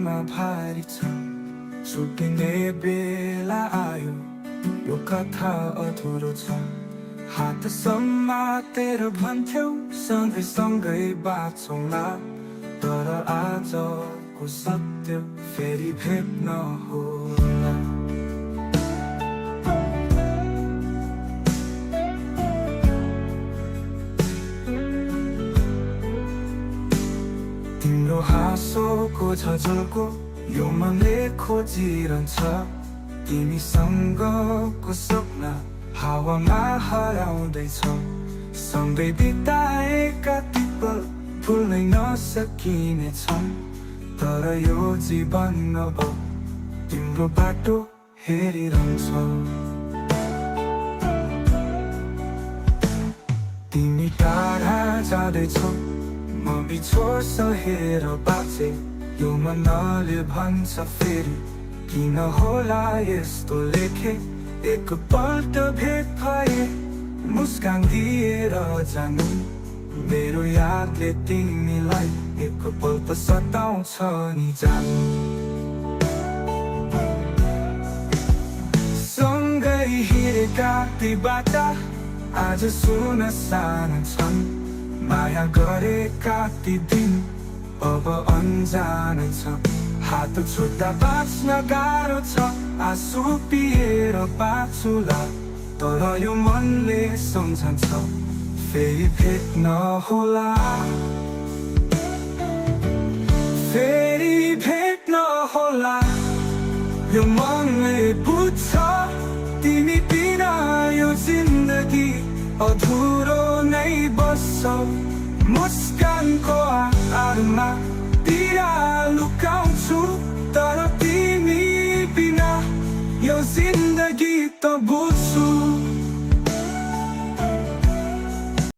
มาพาริชาสุดในเบลาอายุโยกาทาอทุรชาหาตสมมาเตระพันเทวสังให้สังเกยบาทสงลาตระอาจอกุสัตเตเฟริเพปนาโฮลา로 하소고 저절고 요만해 코지런차 이미 선거고 썩나 하와 마하라운데서 성베이비 따에까 띠벌 불레 너 섞이네 참 떨어요 집안 너버 임로 봐도 해리랑서 이미 따라자대서 Mami chosa hera bate Yo manale bhansa feri Kina hola yesto leke Ek pal ta bhet phaye Muskaan diera janu Mero yaad le तिमीलाई Ek pal ta sataउँछ नि जानु सँगै हिँडेका ती बाटा आज सुन साना छन् माया गरेका ती दिन अब अन्जानै छ हात छुट्टा बाँच्न गाह्रो छ आँसु पिएर बाँचुला तर यो मनले सम्झन्छ फेरि भेट नहोला फेरि भेट नहोला यो मनले बुझ्छ तिमी बिना यो जिन्दगी अधुरो नै बस्छ मुस्कानको आधारमा पीडा लुकाउँछु तर तिमी बिना यो जिन्दगी त बुझ्छु